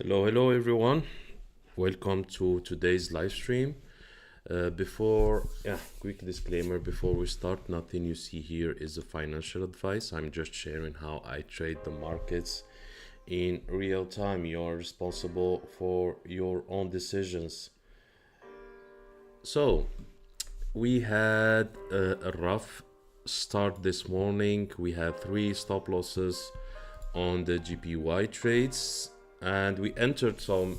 Hello everyone. Welcome to today's live stream. Quick disclaimer before we start, nothing you see here is a financial advice. I'm just sharing how I trade the markets in real time. You are responsible for your own decisions. So, we had a rough start this morning. We had 3 stop losses on the GPY trades, and we entered some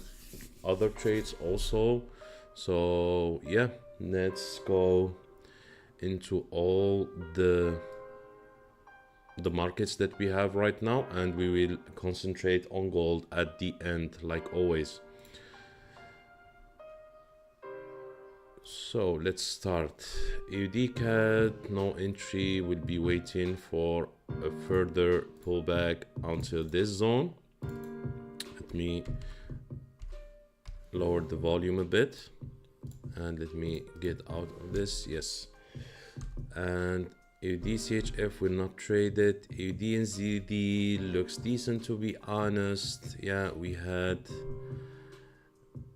other trades also. So yeah, let's go into all the markets that we have right now, and we will concentrate on gold at the end like always. So let's start. EURUSD no entry, will be waiting for a further pullback until this zone. Let me lower the volume a bit and let me get out of this. Yes, and USDJPY will not trade it. USDJPY looks decent, to be honest. Yeah, we had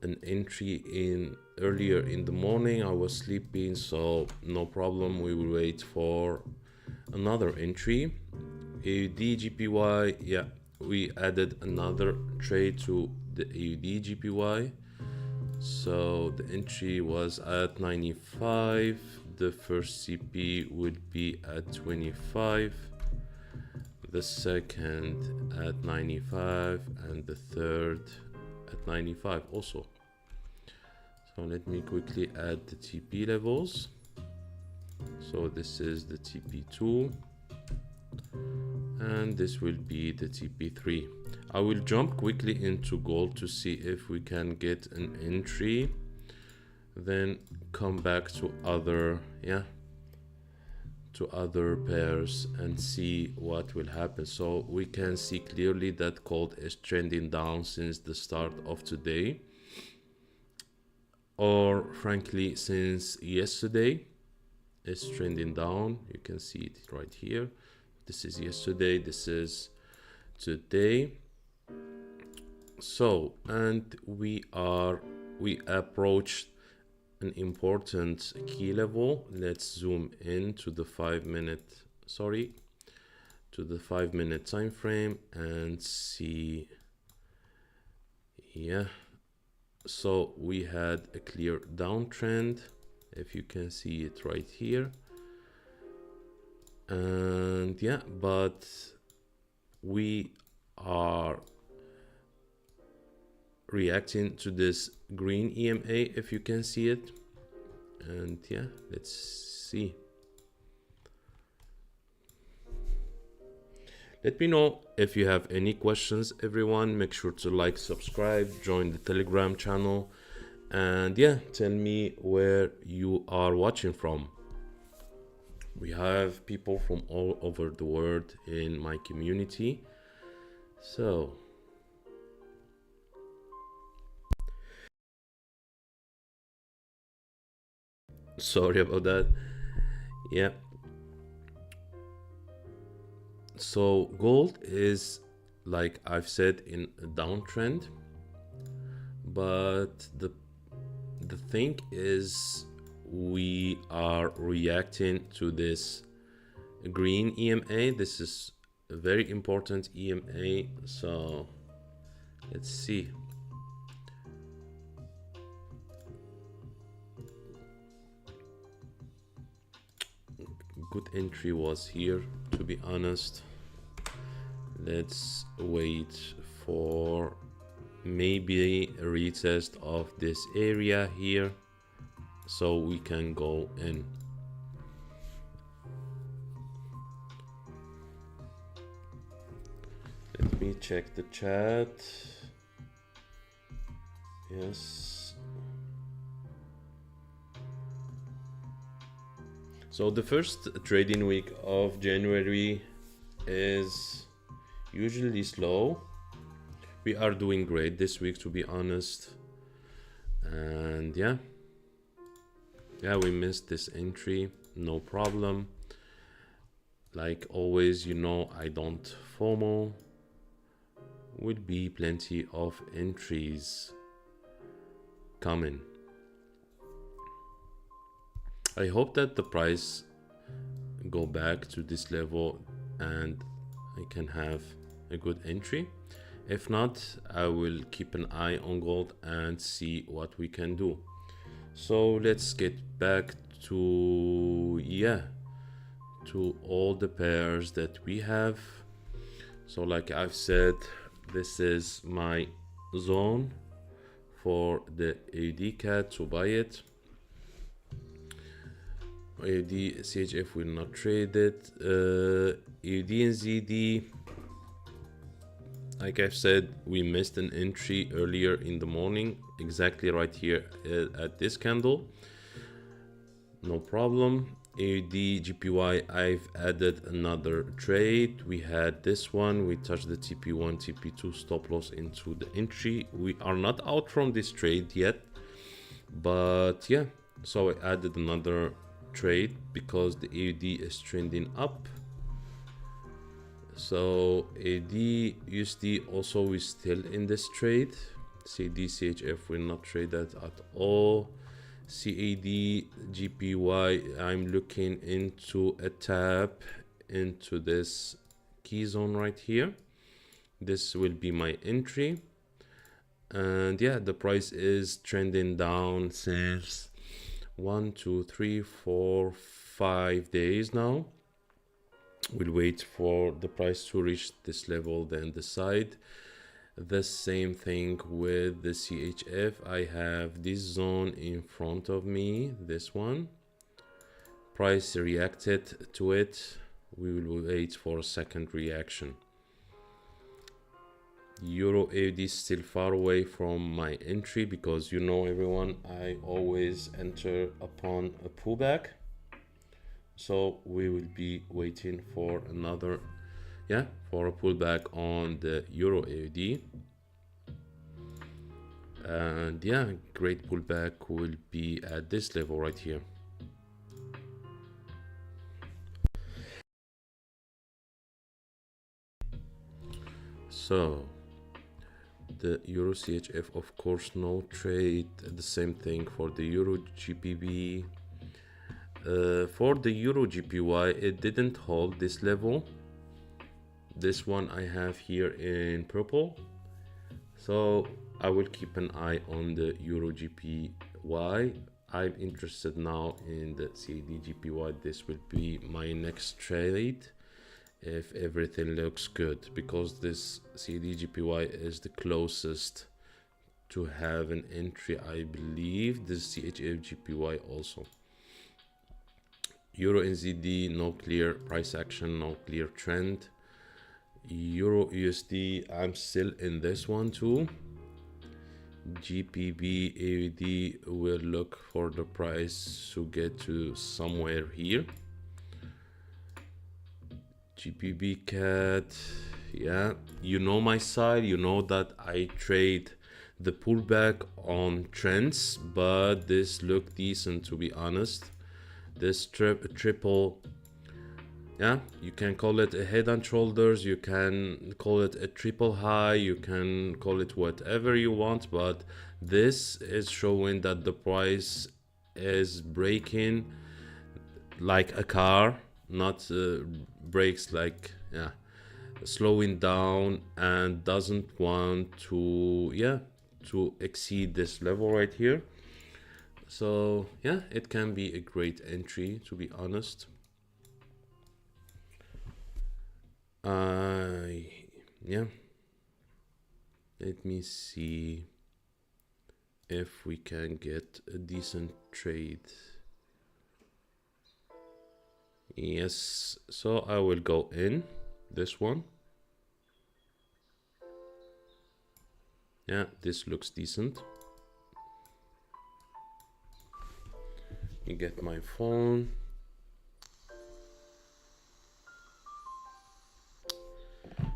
an entry in earlier in the morning. I was sleeping, so no problem. We will wait for another entry. USDJPY, yeah, we added another trade to the USDJPY. So the entry was at 95. The first CP would be at 25, the second at 95, and the third at 95 also. So let me quickly add the TP levels. So this is the TP2 and this will be the TP3. I will jump quickly into gold to see if we can get an entry, then come back to other pairs and see what will happen. So we can see clearly that gold is trending down since the start of today, or frankly since yesterday. It's trending down. You can see it right here. This is yesterday, this is today. So, and we approached an important key level. Let's zoom in to the 5 minute time frame and see. Yeah, so we had a clear downtrend, if you can see it right here. And yeah, but we are reacting to this green EMA, if you can see it. And yeah, let's see. Let me know if you have any questions, everyone. Make sure to like, subscribe, join the Telegram channel, and yeah, tell me where you are watching from. We have people from all over the world in my community. So sorry about that. Yeah, so gold is, like I've said, in a downtrend, but the thing is we are reacting to this green EMA. This is a very important EMA, so let's see. Good entry was here, to be honest. Let's wait for maybe a retest of this area here so we can go in. Let me check the chat. Yes. So the first trading week of January is usually slow. We are doing great this week, to be honest. And yeah, we missed this entry, no problem. Like always, you know, I don't FOMO. will be plenty of entries coming. I hope that the price go back to this level and I can have a good entry. If not, I will keep an eye on gold and see what we can do. So let's get back to all the pairs that we have. So like I've said, this is my zone for the AUD CAD to buy it. AUD CHF will not trade it. AUD and ZD, like I've said, we missed an entry earlier in the morning, exactly right here at this candle. No problem. AUD JPY, I've added another trade. We had this one, we touched the TP1 TP2 stop loss into the entry. We are not out from this trade yet, but yeah, so I added another trade because the AUD is trending up. So AUD USD also is still in this trade. CAD CHF will not trade that at all. CAD GPY, I'm looking into a tap into this key zone right here. This will be my entry, and yeah, the price is trending down since 1 2 3 4 5 days now. We'll wait for the price to reach this level, then decide. The same thing with the CHF. I have this zone in front of me, this one. Price reacted to it. We will wait for a second reaction. Euro AUD is still far away from my entry because you know everyone, I always enter upon a pullback. So we will be waiting for another, for a pullback on the Euro AUD. And yeah, great pullback will be at this level right here. So the Euro CHF, of course, no trade. The same thing for the Euro GBP. For the Euro JPY, it didn't hold this level. This one I have here in purple. So I will keep an eye on the Euro JPY. I'm interested now in the CAD JPY. This will be my next trade if everything looks good, because this CAD JPY is the closest to have an entry. I believe the CHF JPY also. Euro NZD, no clear price action, no clear trend. Euro USD, I'm still in this one too. GBP AUD will look for the price to get to somewhere here. GBP CAD, yeah, you know my side, you know that I trade the pullback on trends, but this looked decent, to be honest. This triple, yeah, you can call it a head and shoulders, you can call it a triple high, you can call it whatever you want, but this is showing that the price is breaking like a car, not breaks like, yeah, slowing down, and doesn't want to, to exceed this level right here. So yeah, it can be a great entry, to be honest. Yeah, let me see if we can get a decent trade. Yes, so I will go in this one. Yeah, this looks decent. You get my phone.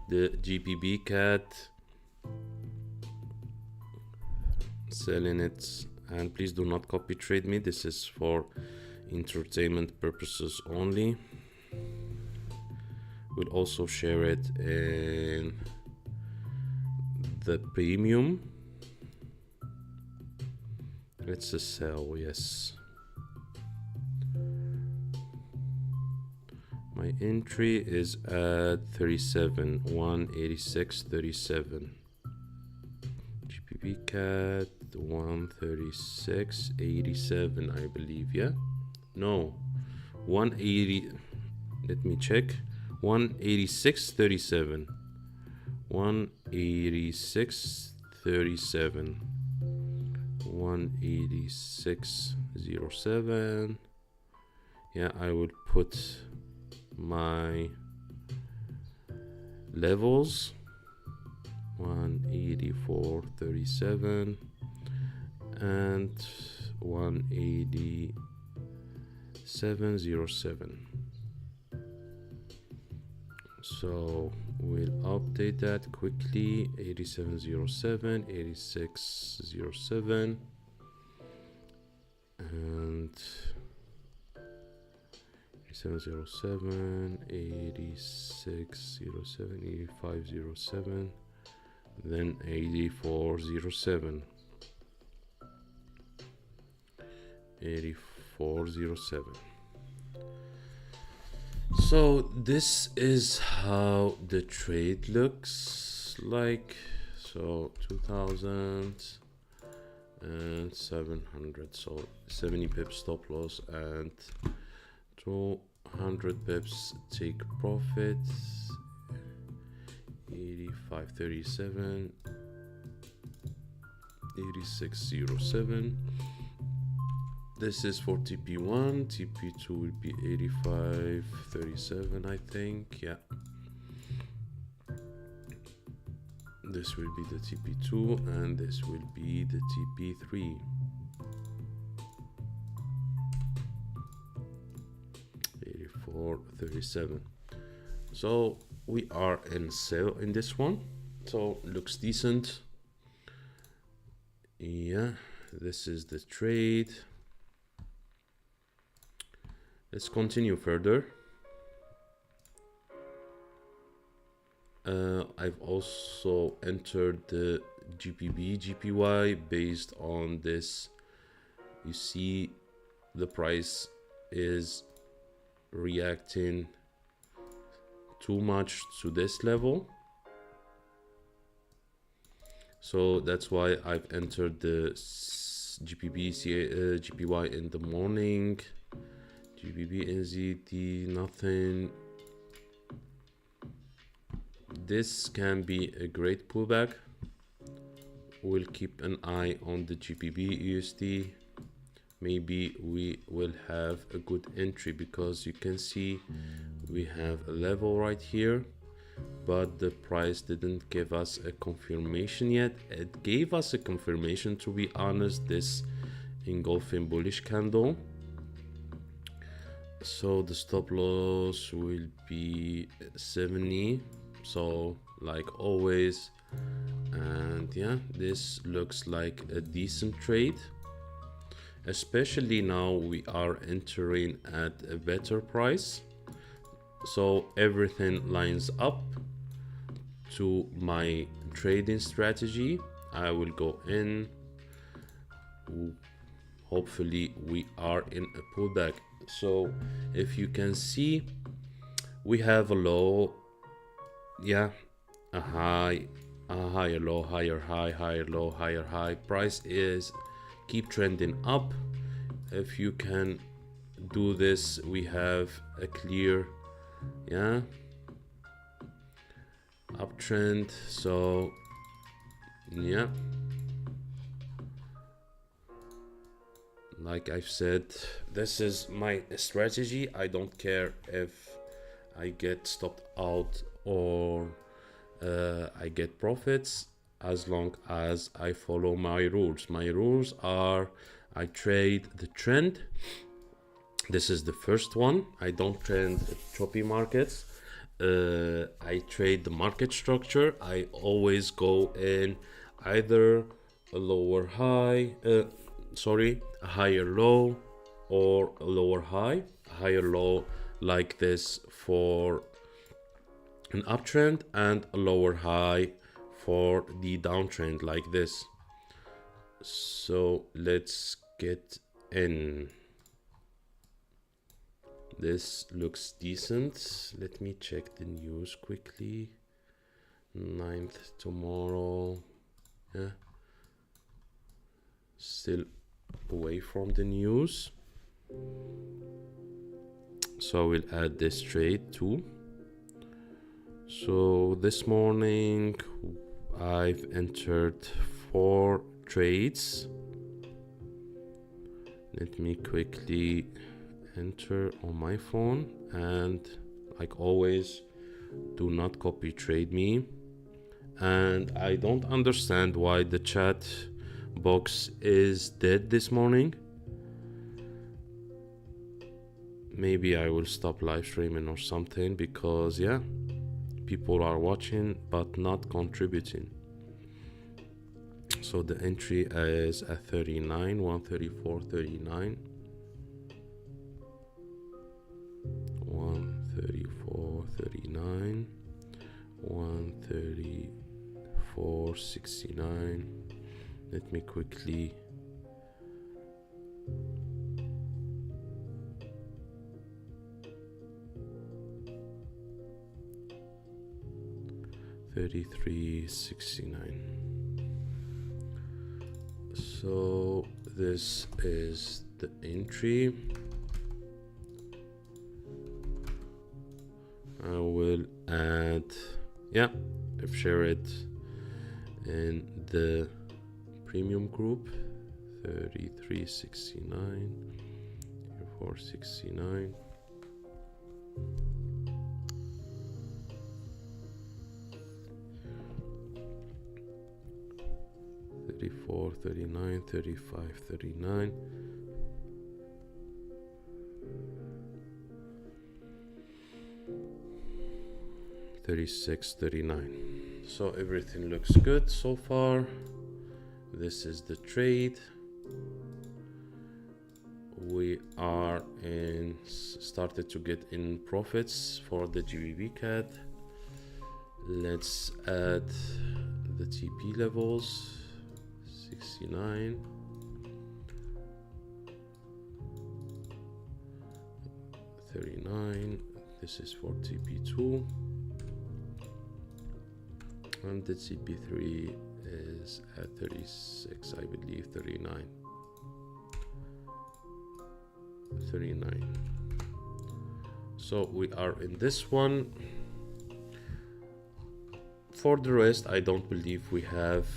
The GBP CAD, selling it, and please do not copy trade me. This is for entertainment purposes only. We'll also share it in the premium. It's a sell, yes. My entry is at 37, 186.37. GBP CAD 136.87, I believe, yeah? No, 180, let me check. 186.37. 186.37. 186.07. Yeah, I would put my levels 184.37 and 187.07. So we'll update that quickly. 87.07, 86.07, and 87.07, 86.07, 85.07, then 84.07, 84.07. So this is how the trade looks like. So 2,700, so 70 pips stop loss and 200 pips take profit. 85.37, 86.07. This is for TP1. TP2 will be 85.37, I think. Yeah. This will be the TP2 and this will be the TP3. 84.37. So we are in sell in this one. So looks decent. Yeah, this is the trade. Let's continue further. I've also entered the GBPJPY based on this. You see the price is reacting too much to this level. So that's why I've entered the GBPJPY in the morning. GBPUSD, nothing. This can be a great pullback. We'll keep an eye on the GBPUSD. Maybe we will have a good entry because you can see we have a level right here, but the price didn't give us a confirmation yet. It gave us a confirmation, to be honest, this engulfing bullish candle. So the stop loss will be 70, so like always. And yeah, this looks like a decent trade, especially now we are entering at a better price. So everything lines up to my trading strategy. I will go in. Hopefully we are in a pullback. So if you can see, we have a low, yeah, a high, a higher low, higher high, higher low, higher high. Price is keep trending up. If you can do this, we have a clear, yeah, uptrend. So yeah, like I've said, this is my strategy. I don't care if I get stopped out or I get profits, as long as I follow my rules. My rules are I trade the trend. This is the first one. I don't trade choppy markets. I trade the market structure. I always go in either a lower high, a higher low or a lower high. A higher low like this for an uptrend and a lower high for the downtrend like this. So let's get in. This looks decent. Let me check the news quickly. 9th tomorrow. Yeah, still away from the news, so we'll add this trade too. So this morning I've entered 4 trades. Let me quickly enter on my phone, and like always, do not copy trade me. And I don't understand why the chat box is dead this morning. Maybe I will stop live streaming or something, because yeah, people are watching but not contributing. So the entry is at 39, 134.39, 134.39, 134.69. Let me quickly $33.69. So this is the entry. I will add, yeah, I've shared it in the premium group. 33.69, 4.69. $34, $39, $35, $39. $36.39. So everything looks good so far. This is the trade. We are started to get in profits for the GBP. Let's add the TP levels. 69, 39. This is for TP2, and the TP3 is at 36, I believe. 39. So we are in this one. For the rest, I don't believe we have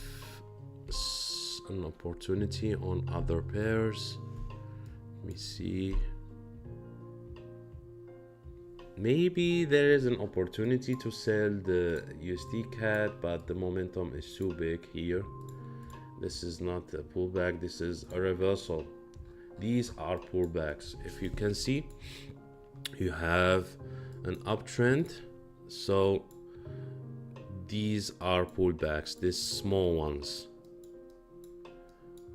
an opportunity on other pairs. Let me see. Maybe there is an opportunity to sell the USD CAD, but the momentum is too big here. This is not a pullback, this is a reversal. These are pullbacks. If you can see, you have an uptrend, so these are pullbacks, these small ones.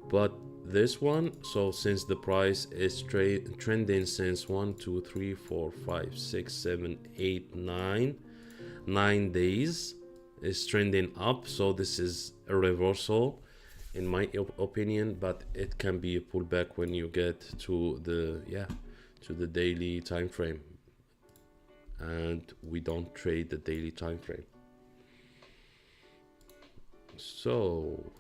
But this one, so since the price is trending since 1, 2, 3, 4, 5, 6, 7, 8, 9 days, is trending up. So this is a reversal in my opinion, but it can be a pullback when you get to the daily time frame, and we don't trade the daily time frame. So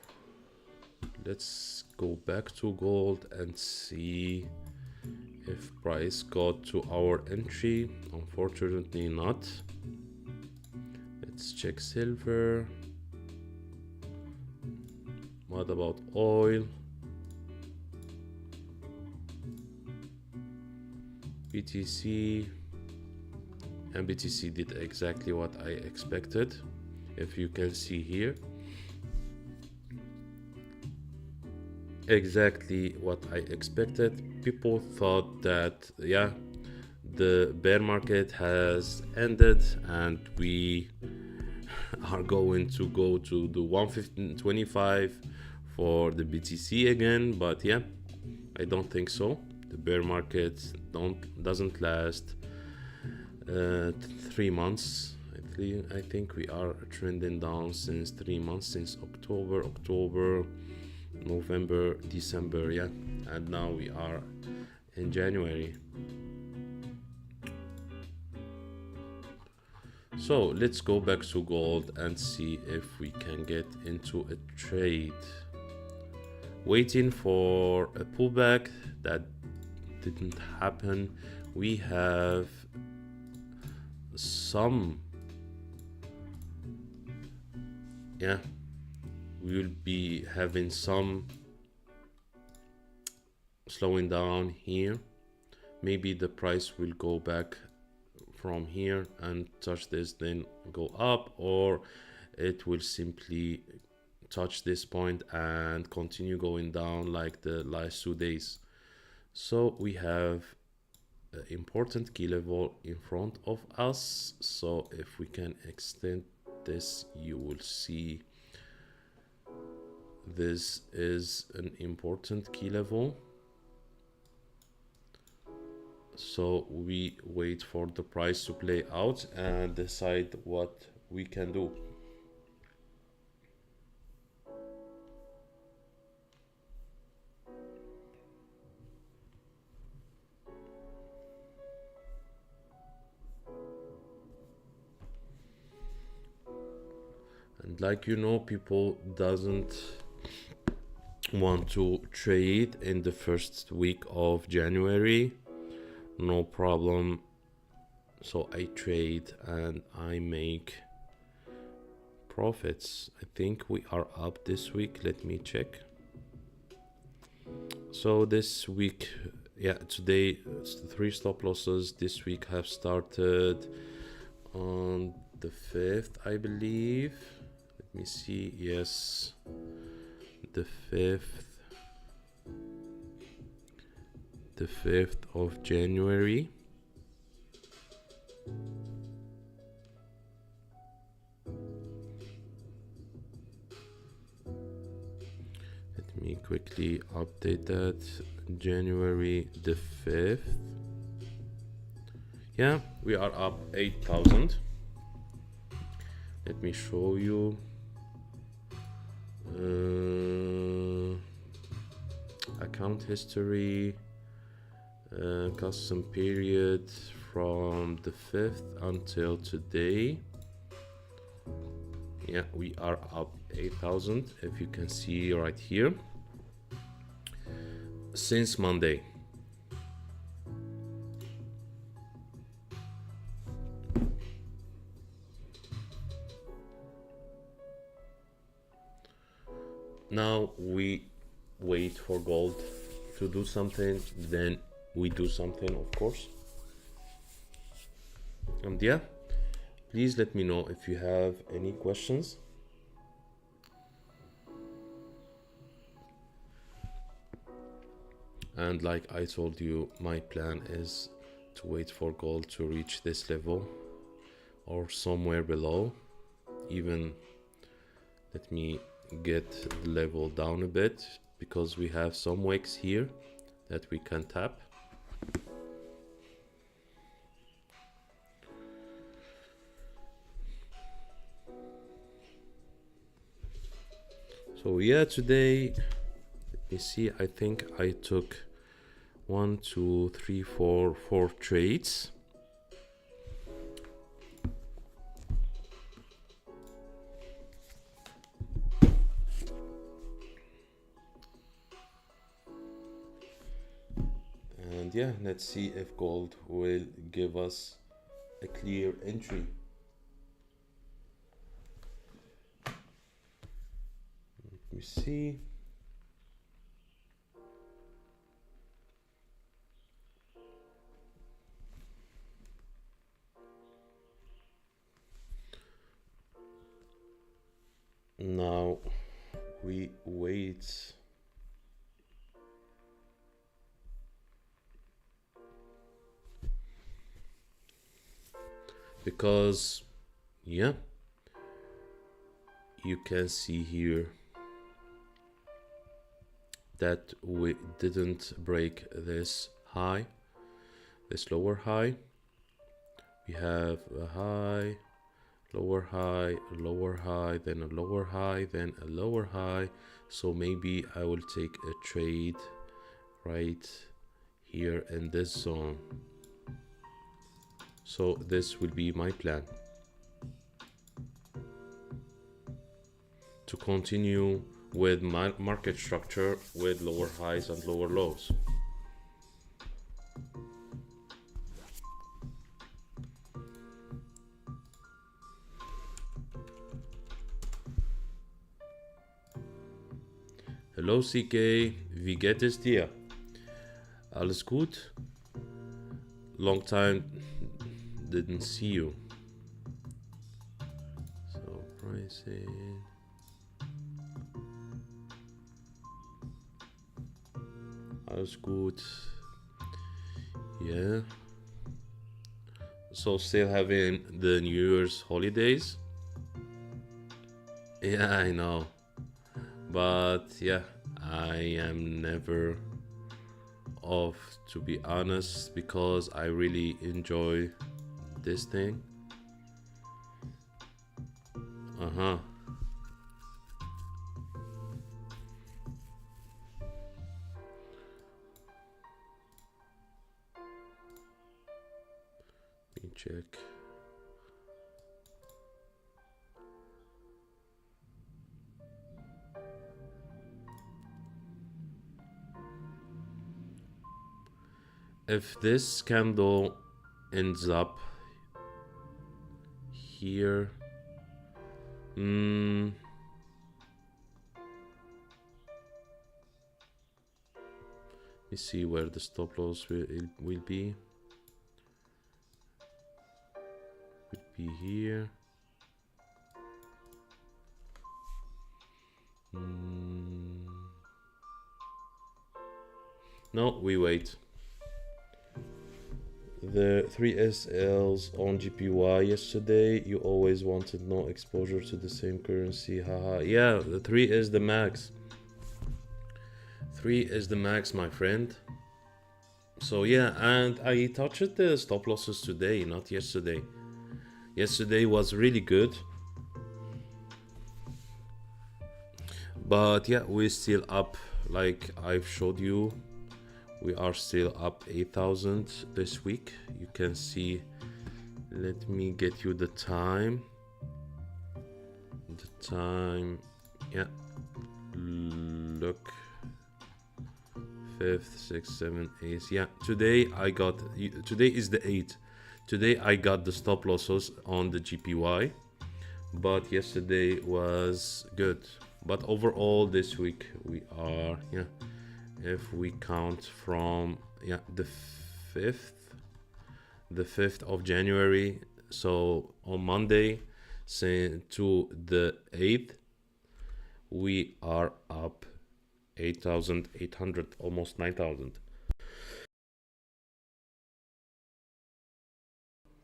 let's go back to gold and see if price got to our entry. Unfortunately not. Let's check silver. What about oil? BTC, and BTC did exactly what I expected. If you can see here, exactly what I expected. People thought that, yeah, the bear market has ended and we are going to go to the 115.25 for the BTC again, but yeah, I don't think so. The bear market doesn't last 3 months. It basically I think we are trending down since 3 months, since October, November, December, yeah, and now we are in January. So let's go back to gold and see if we can get into a trade. Waiting for a pullback that didn't happen. We have some, yeah, we will be having some slowing down here. Maybe the price will go back from here and touch this, then go up, or it will simply touch this point and continue going down like the last 2 days. So we have an important key level in front of us. So if we can extend this, you will see this is an important key level. So we wait for the price to play out and decide what we can do. And like you know, people doesn't want to trade in the first week of January. No problem. So I trade and I make profits. I think we are up this week. Let me check. So this week, yeah, today it's the 3 stop losses this week have started on the 5th, I believe. Let me see. Yes, the 5th of January. Let me quickly update that. January the 5th. Yeah, we are up 8,000. Let me show you. Account history, custom period from the 5th until today. Yeah, we are up 8,000, if you can see right here, since Monday. Now we wait for gold to do something, then we do something, of course. And yeah, please let me know if you have any questions. And like I told you, my plan is to wait for gold to reach this level or somewhere below. Even let me get the level down a bit, because we have some wicks here that we can tap. So yeah, today, let me see, I think I took 4 trades. And yeah, let's see if gold will give us a clear entry. Let me see. Now we wait. Because yeah, you can see here that we didn't break this high, this lower high. We have a high, lower high, a lower high, then a lower high, then a lower high. So maybe I will take a trade right here in this zone. So this will be my plan to continue with my market structure with lower highs and lower lows. Hallo CK, wie geht es dir? Alles gut? Long time didn't see you. So pricing. Alles gut. Yeah. So still having the New Year's holidays. Yeah, I know. But yeah, I am never off, to be honest, because I really enjoy this thing. Let me check. If this candle ends up here, let me see where the stop loss will be. Would be here. No, we wait. The 3 SLs on GPY yesterday. You always wanted no exposure to the same currency. Haha. Yeah, the 3 is the max. 3 is the max, my friend. So yeah, and I touched the stop losses today, not yesterday. Yesterday was really good. But yeah, we're still up, like I've showed you. We are still up 8,000 this week. You can see, let me get you the time. The time, yeah, look, 5th, 6th, 7th, 8th. Yeah, today is the 8th. Today I got the stop losses on the GPY, but yesterday was good. But overall this week we are, yeah, if we count from the 5th of January, so on Monday to the 8th, we are up 8,800, almost 9,000.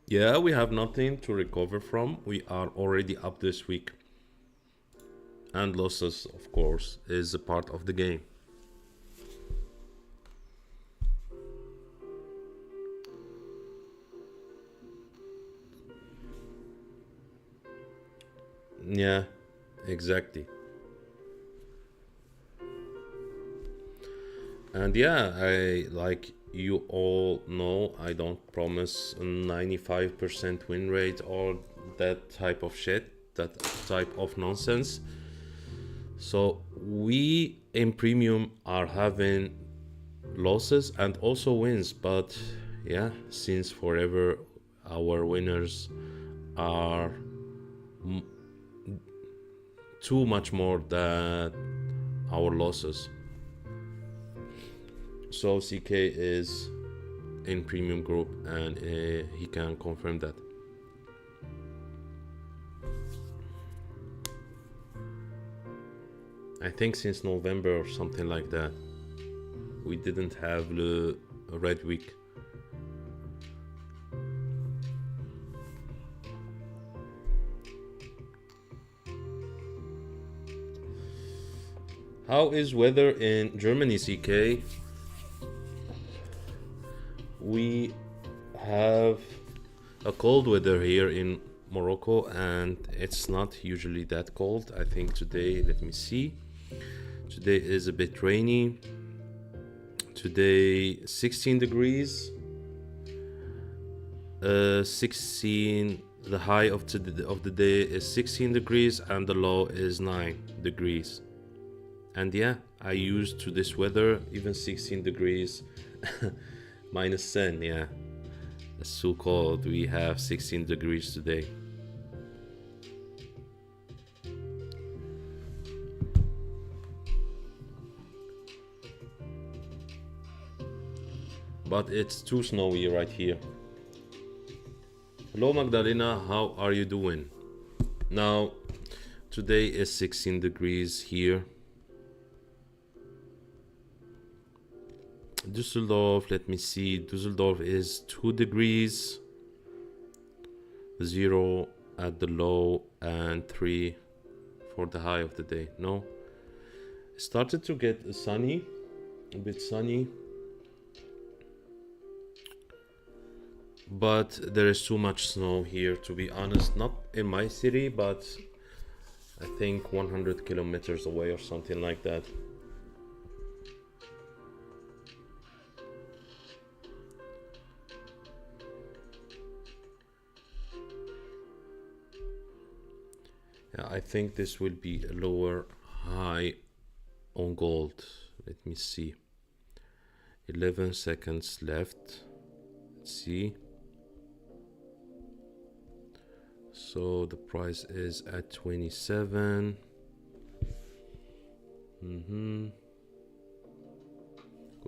Yeah, we have nothing to recover from. We are already up this week, and losses, of course, is a part of the game. Yeah, exactly. And yeah, I, like you all know, I don't promise a 95% win rate or that type of shit, that type of nonsense. So we in premium are having losses and also wins, but yeah, since forever our winners are too much more than our losses. So CK is in premium group and he can confirm that. I think since November or something like that, we didn't have the red week. How is weather in Germany, CK? We have a cold weather here in Morocco, and it's not usually that cold. I think today, let me see, today is a bit rainy. Today 16 degrees, 16, the high of the day is 16 degrees and the low is 9 degrees. And yeah, I used to this weather, even 16 degrees minus 10. Yeah, it's so cold. We have 16 degrees today. But it's too snowy right here. Hello Magdalena, how are you doing? Now, today is 16 degrees here. Düsseldorf, let me see, Düsseldorf is 2 degrees, 0 at the low and 3 for the high of the day. No, it started to get sunny, a bit sunny, but there is too much snow here, to be honest. Not in my city, but I think 100 kilometers away or something like that. Yeah, I think this will be a lower high on gold. Let me see, 11 seconds left. Let's see. So the price is at 27.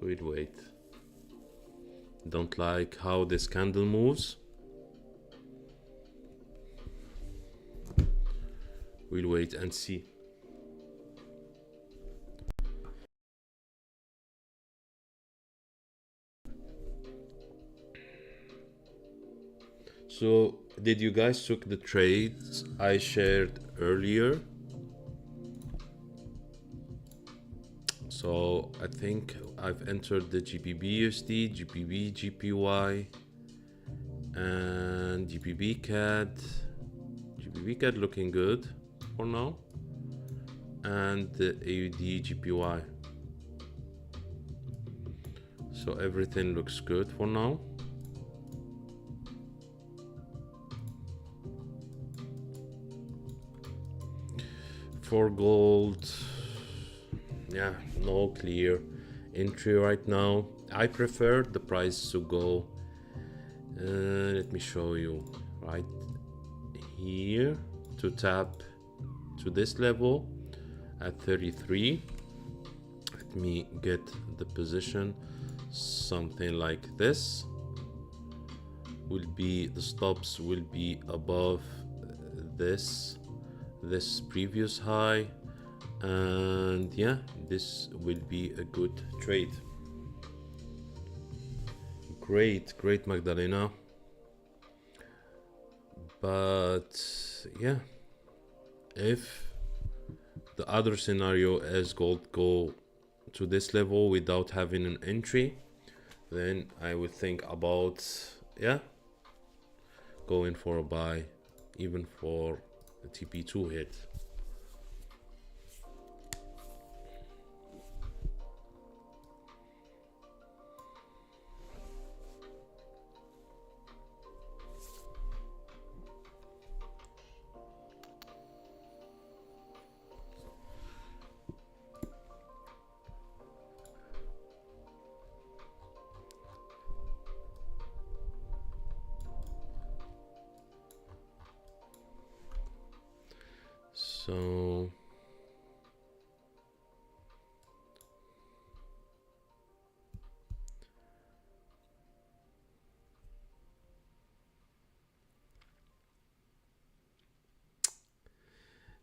Wait. Don't like how this candle moves. We'll wait and see. So, did you guys took the trades I shared earlier? So, I think I've entered the GBPUSD, GBPJPY, and GBPCAD. GBPCAD looking good for now, and the EURUSD So everything looks good for now. For gold, yeah, no clear entry right now. I prefer the price to go, let me show you, right here, to tap to this level at 33. Let me get the position. Something like this will be, the stops will be above this previous high, and yeah, this will be a good trade. Great Magdalena. But yeah, if the other scenario is gold go to this level without having an entry, then I would think about, yeah, going for a buy, even for a TP2 hit. So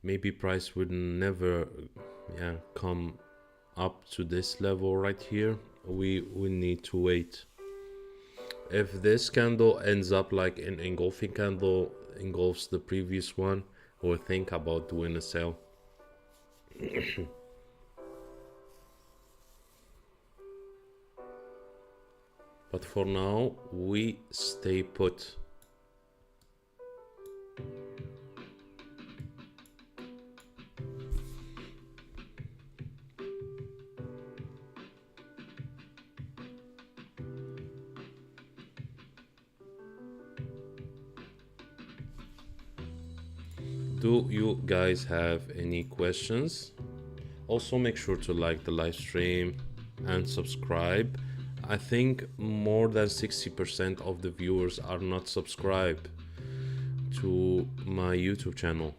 maybe price would never, yeah, come up to this level right here. We need to wait. If this candle ends up like an engulfing candle, engulfs the previous one, we'll think about doing a sell. But for now, we stay put. Do you guys have any questions? Also, make sure to like the live stream and subscribe. I think more than 60% of the viewers are not subscribed to my YouTube channel.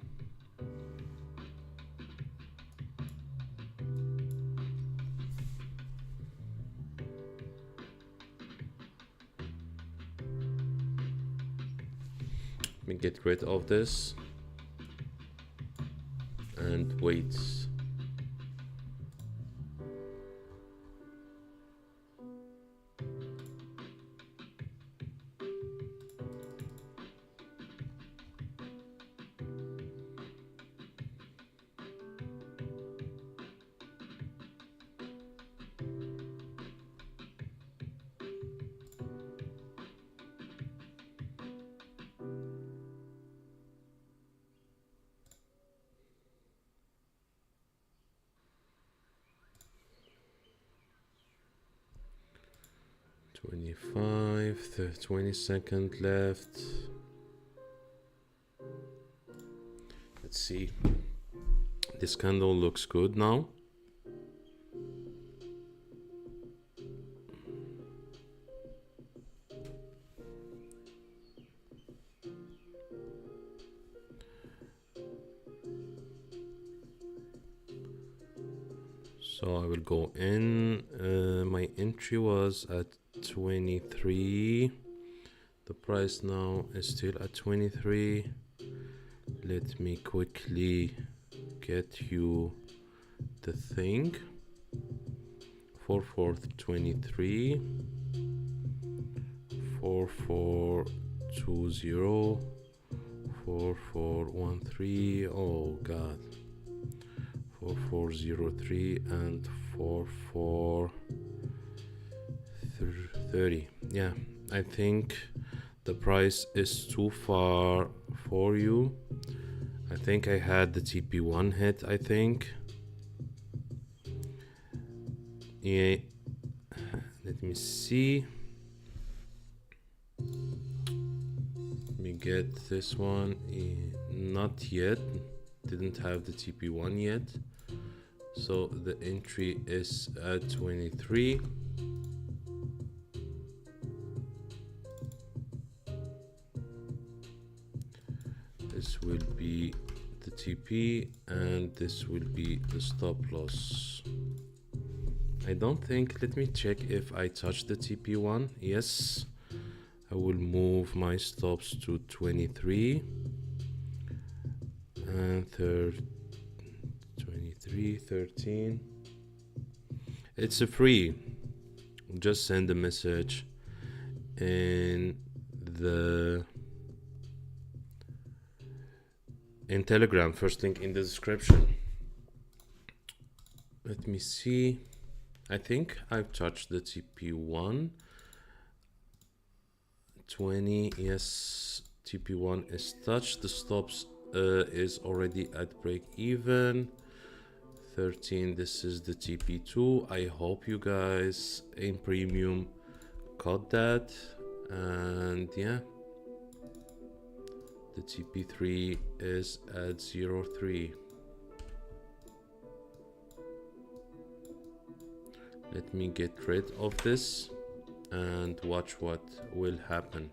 Let me get rid of this and wait. Twenty-five, 20 seconds left. Let's see. This candle looks good now. So I will go in. My entry was at 23. The price now is still at 23. Let me quickly get you the thing. 4423, 4420, 4413. Oh god. 4403 and 4430. Yeah, I think the price is too far for you. I think I had the TP1 hit, I think. Yeah, let me see. Let me get this one. Not yet, didn't have the TP1 yet. So the entry is at 23. This will be the TP and this will be the stop loss. I don't think, let me check if I touch the TP1. Yes, I will move my stops to 23 and 23, 13. It's a free. Just send a message in Telegram, first link in the description. Let me see. I think I've touched the TP1. 20, yes, TP1 is touched. The stops is already at break even. 13, this is the TP2. I hope you guys in premium caught that. And yeah, the TP3 is at 03. Let me get rid of this and watch what will happen.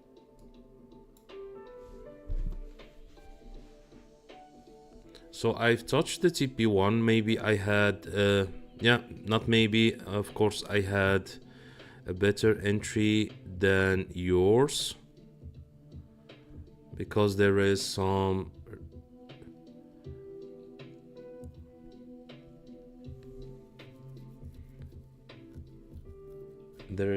So I've touched the TP1. Maybe I had, yeah, not maybe, of course I had a better entry than yours, because there is some let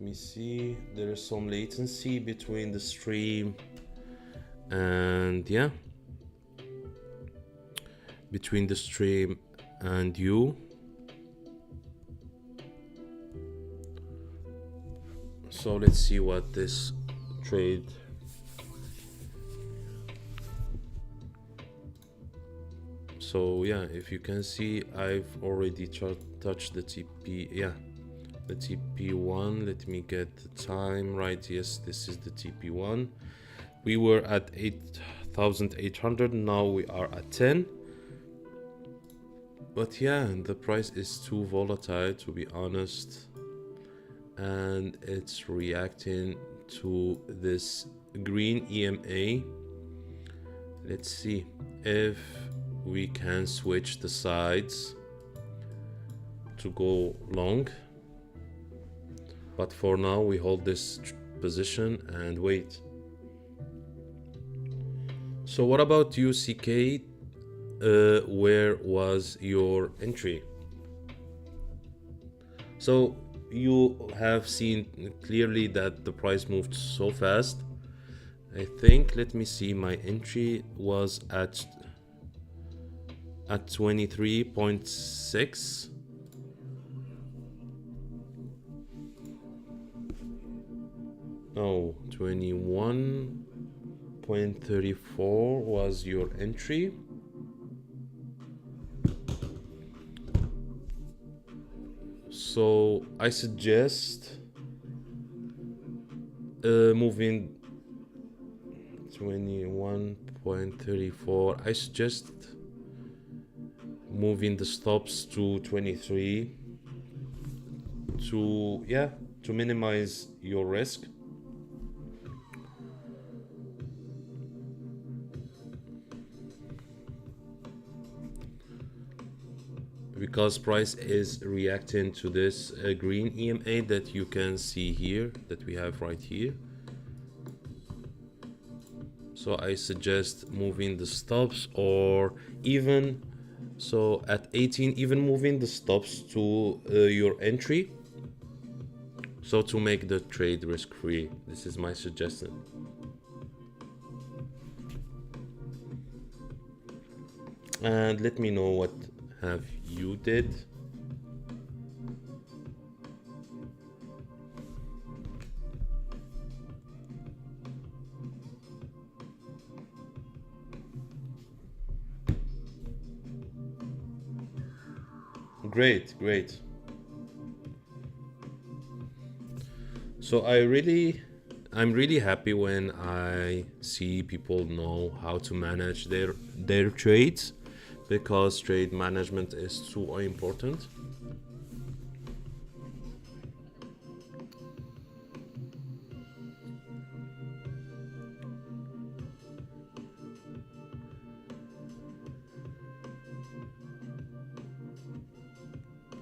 me see, there is some latency between the stream and yeah, between the stream and you. So let's see what this trade. So yeah, if you can see, I've already touched the TP. Yeah, the TP1. Let me get the time right. Yes, this is the TP1. We were at 8,800. Now we are at 10. But yeah, the price is too volatile, to be honest, and it's reacting to this green EMA. Let's see if we can switch the sides to go long, but for now we hold this position and wait. So what about UCK? Where was your entry? So you have seen clearly that the price moved so fast. I think, let me see, my entry was at 23.6. No, 21.34 was your entry. So I suggest moving 21.34. I suggest moving the stops to 23 to minimize your risk. Because price is reacting to this green EMA that you can see here, that we have right here. So I suggest moving the stops, or even so at 18, even moving the stops to your entry, so to make the trade risk-free. This is my suggestion. And let me know what have you did. Great, great. So I'm really happy when I see people know how to manage their trades, because trade management is so important.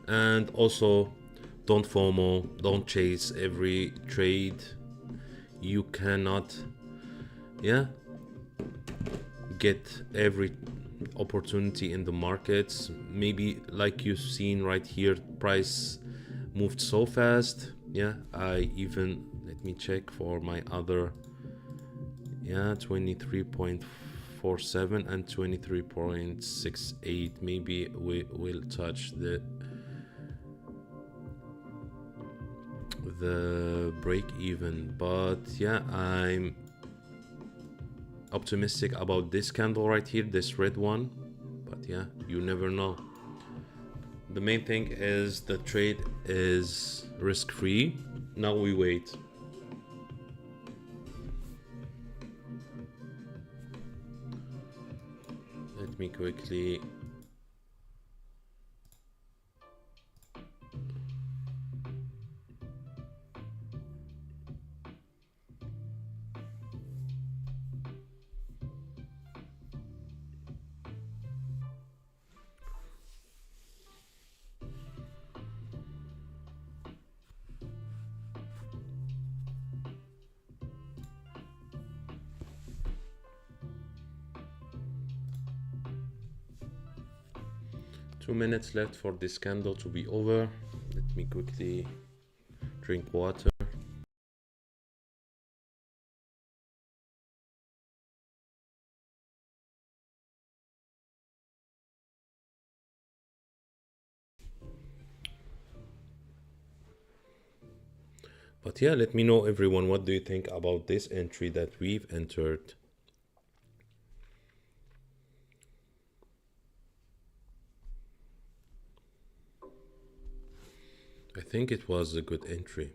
And also, don't FOMO, don't chase every trade. You cannot, get every opportunity in the markets. Maybe like you've seen right here, price moved so fast. I even, let me check for my other, 23.47 and 23.68. maybe we will touch the break even, but I'm optimistic about this candle right here, this red one, but you never know. The main thing is the trade is risk-free. Now we wait. Let me quickly Two minutes left for this candle to be over. Let me quickly drink water. But yeah, let me know everyone, what do you think about this entry that we've entered? I think it was a good entry.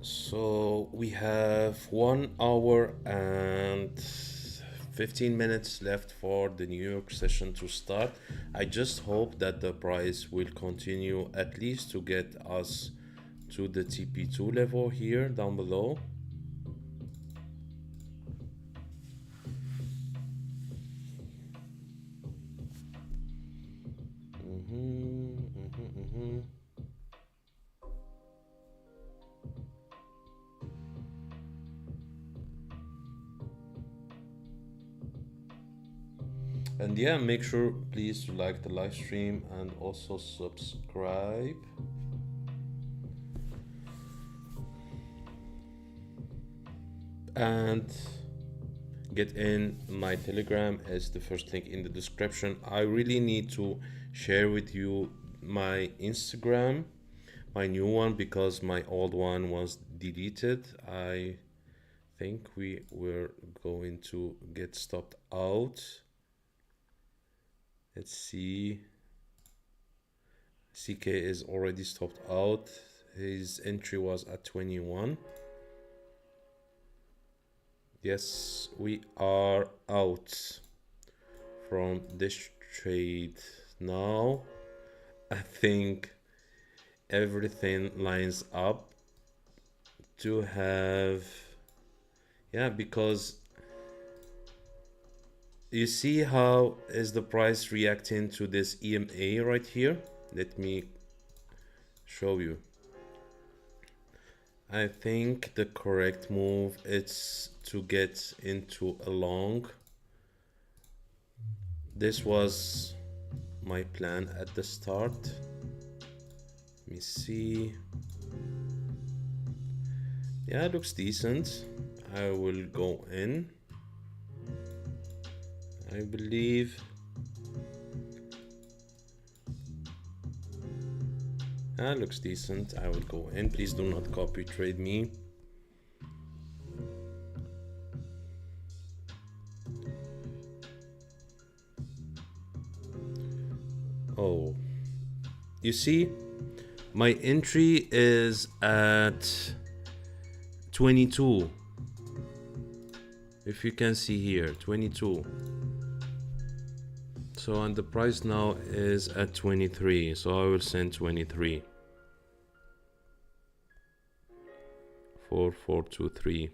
So we have 1 hour and 15 minutes left for the New York session to start. I just hope that the price will continue at least to get us to the TP2 level here down below. And yeah, make sure please to like the live stream and also subscribe. And get in my Telegram, as the first link in the description. I really need to share with you my Instagram, my new one, because my old one was deleted. I think we were going to get stopped out. Let's see. CK is already stopped out. His entry was at 21. Yes, we are out from this trade now. I think everything lines up to have, yeah, because you see how is the price reacting to this EMA right here. Let me show you. I think the correct move is to get into a long. This was my plan at the start. Let me see. Yeah, it looks decent. I will go in. I believe. That looks decent. I will go in. Please do not copy trade me. Oh, you see, my entry is at 22. If you can see here, 22. So, and the price now is at 23. So I will send 23. 4423.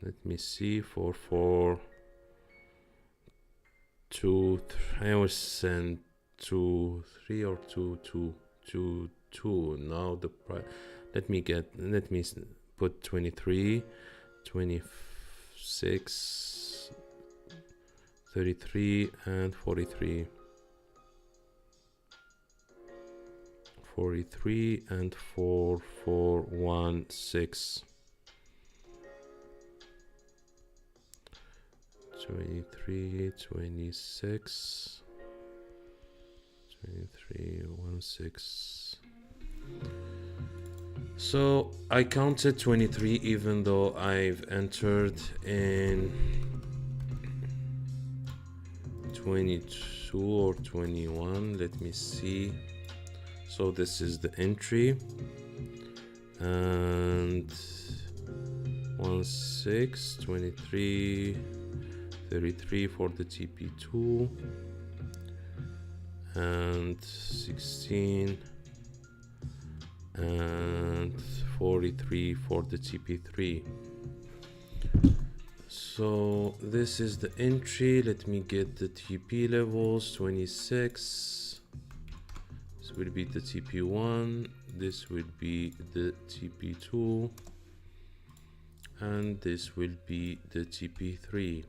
Let me see. 4423. I will send 23 or 2222. Now the price. Let me put 23, 26, 33, and 43. 43 and 4416. 23, 26, 23, 16. So I counted 23 even though I've entered in 22 or 21. Let me see. So this is the entry, and 16, 23, 33 for the TP2, and 16 and 43 for the TP3. So this is the entry. Let me get the TP levels. 26. This will be the TP1. This will be the TP2. And this will be the TP3.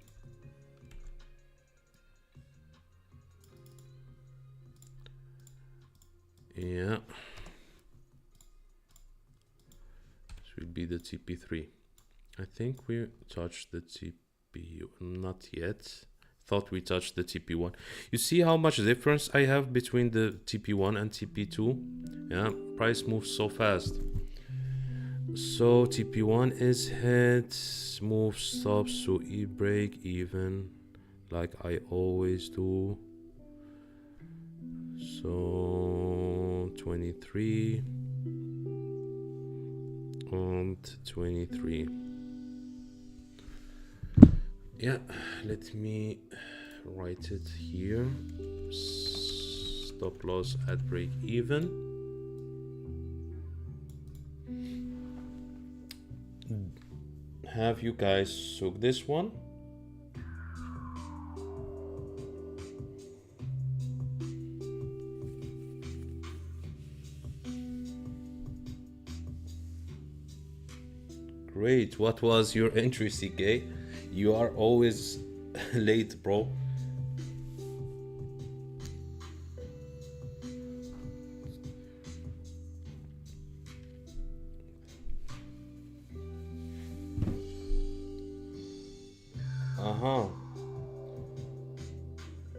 Yeah. This will be the TP3. I think we touched the TP, not yet. Thought we touched the TP1. You see how much difference I have between the TP1 and TP2? Yeah, price moves so fast. So TP1 is hit, move stops to break even, like I always do. So 23 and 23. Yeah, let me write it here. Stop loss at break even. Have you guys took this one? Great. What was your entry, CK? You are always late, bro.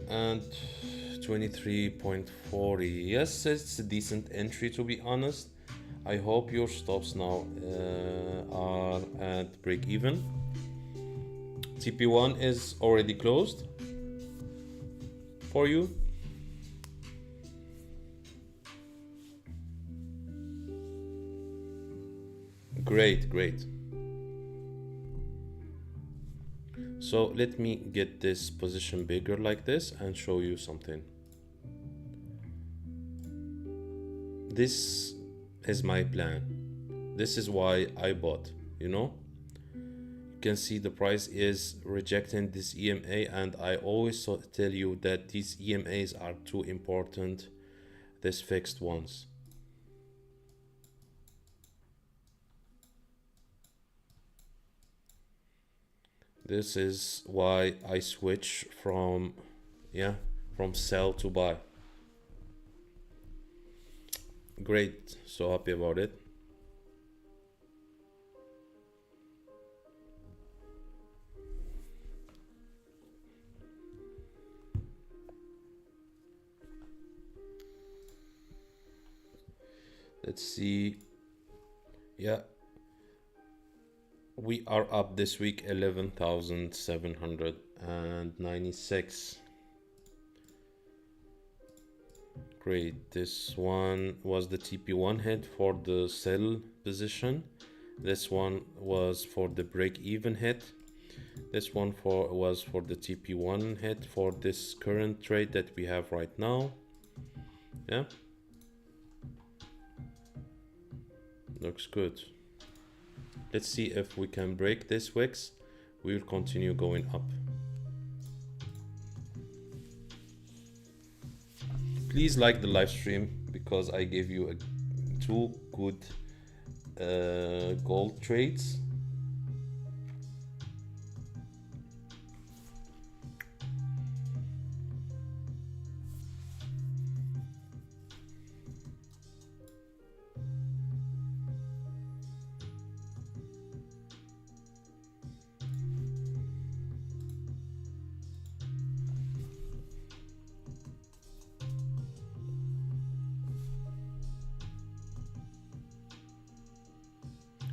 And 23.40. Yes, it's a decent entry, to be honest. I hope your stops now are at break even. TP1 is already closed for you. Great, great. So let me get this position bigger like this and show you something. This is my plan. This is why I bought, you know? You can see the price is rejecting this EMA, and I always tell you that these EMAs are too important, these fixed ones. This is why I switch from sell to buy. Great, so happy about it. Let's see. Yeah, we are up this week 11,796. Great. This one was the TP1 hit for the sell position. This one was for the break even hit. This one was for the TP1 hit for this current trade that we have right now. Yeah, looks good. Let's see if we can break this wicks. We will continue going up. Please like the live stream because I gave you two good gold trades.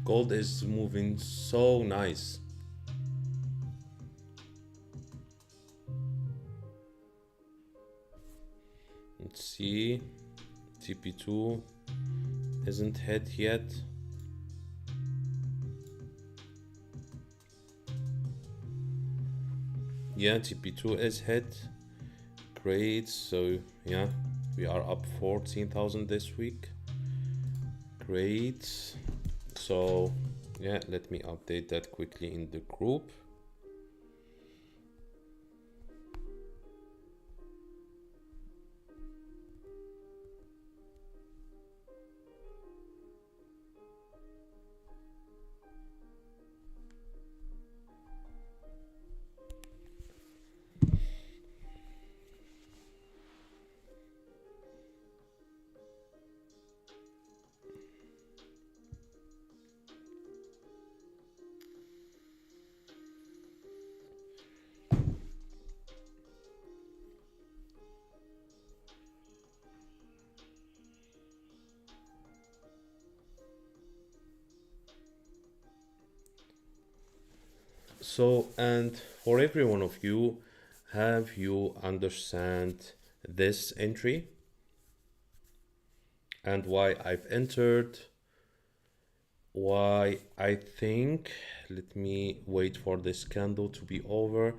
Gold is moving so nice. Let's see. TP2 isn't hit yet. Yeah, TP2 is hit. Great. So yeah, we are up 14,000 this week. Great. So yeah, let me update that quickly in the group. So, and for every one of you, have you understand this entry and why I've entered, why I think, let me wait for this candle to be over.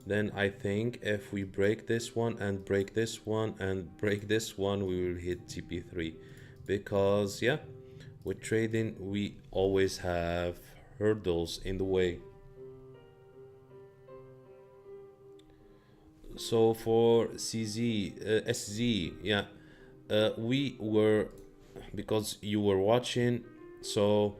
Then I think if we break this one and break this one and break this one, we will hit TP3, because yeah, with trading, we always have hurdles in the way. So for SZ, yeah, we were, because you were watching, so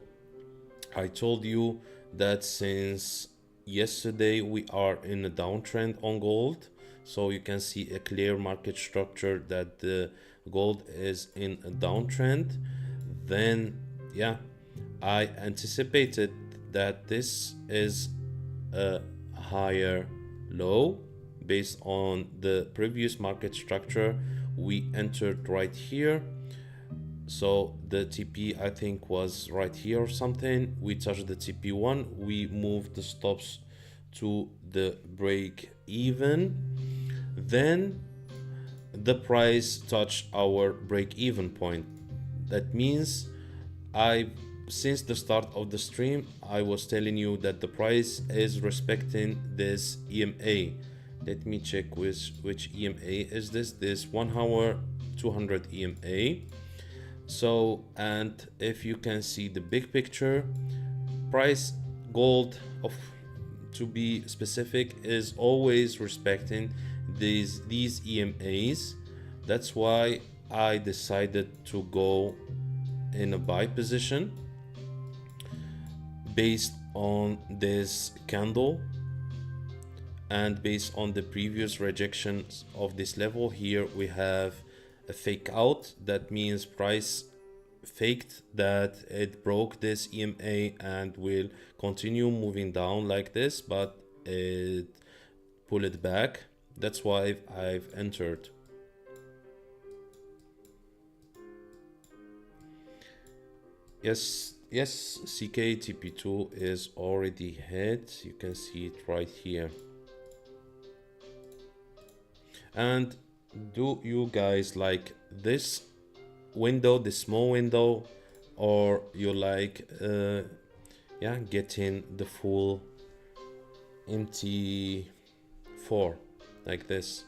I told you that since yesterday we are in a downtrend on gold. So you can see a clear market structure that the gold is in a downtrend. Then yeah, I anticipated that this is a higher low based on the previous market structure. We entered right here, so the TP I think was right here or something. We touched the TP1, we moved the stops to the break even, then the price touched our break even point. That means since the start of the stream I was telling you that the price is respecting this EMA. Let me check which EMA is this 1 hour 200 EMA. So, and if you can see the big picture, price gold, of to be specific, is always respecting these EMAs. That's why I decided to go in a buy position based on this candle and based on the previous rejections of this level. Here we have a fake out. That means price faked that it broke this EMA and will continue moving down like this, but it pulled it back. That's why I've entered. Yes, CK TP2 is already hit. You can see it right here. And do you guys like this window, this small window, or you like yeah, getting the full MT4 like this?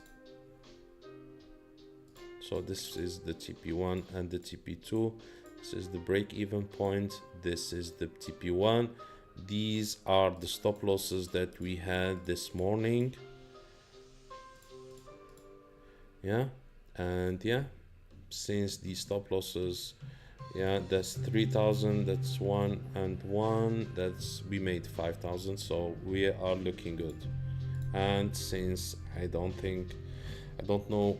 So this is the TP1 and the TP2. This is the break-even point. This is the TP1. These are the stop losses that we had this morning. Yeah, and yeah, since these stop losses, yeah, that's 3,000, that's 1 and 1, that's we made 5,000, so we are looking good. And since I don't know,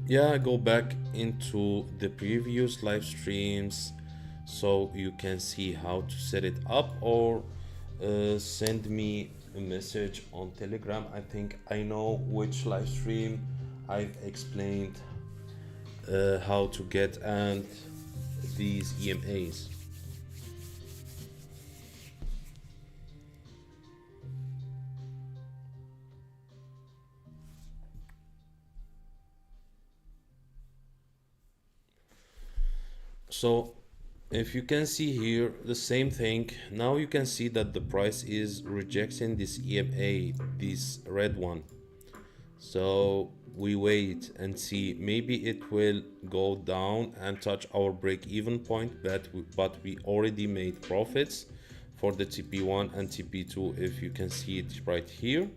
yeah, go back into the previous live streams so you can see how to set it up, or send me a message on Telegram. I think I know which live stream I've explained how to get and these EMAs. So if you can see here the same thing, now you can see that the price is rejecting this EMA, this red one. So we wait and see, maybe it will go down and touch our break-even point, but we already made profits for the TP1 and TP2, if you can see it right here.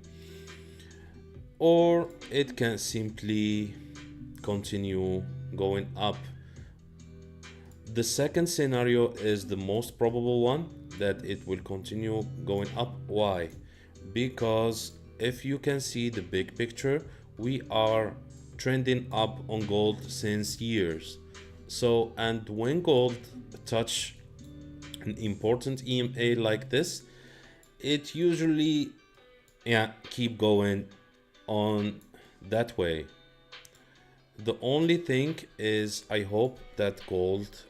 Or it can simply continue going up. The second scenario is the most probable one, that it will continue going up. Why? Because if you can see the big picture, we are trending up on gold since years. So, and when gold touch an important EMA like this, it usually keep going on that way. The only thing is, I hope that gold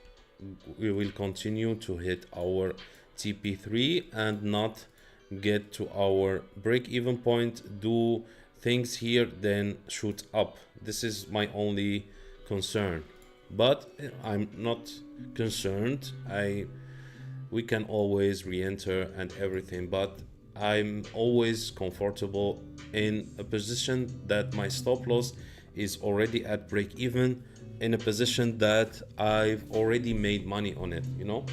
we will continue to hit our TP3 and not get to our break-even point, do things here, then shoot up. This is my only concern, but I'm not concerned. We can always re-enter and everything, but I'm always comfortable in a position that my stop loss is already at break even, in a position that I've already made money on it, you know?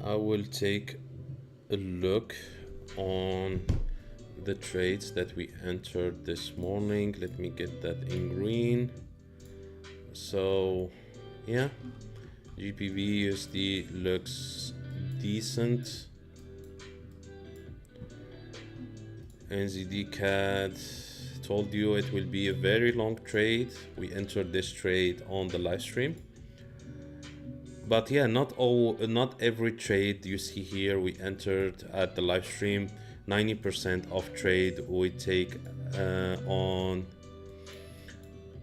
I will take a look on the trades that we entered this morning. Let me get that in green. So yeah, GBPUSD looks decent. NZD CAD, told you it will be a very long trade. We entered this trade on the live stream. But yeah, not every trade you see here we entered at the live stream. 90% of trade we take on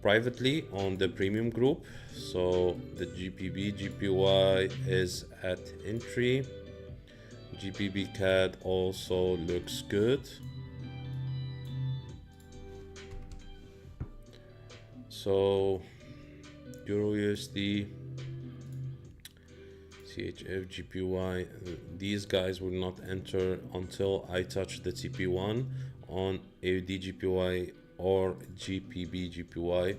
privately on the premium group. So the GBPJPY is at entry. GBP CAD also looks good. So EURUSD, CHF, GPY, these guys will not enter until I touch the TP1 on EURUSDJPY or GBPJPY.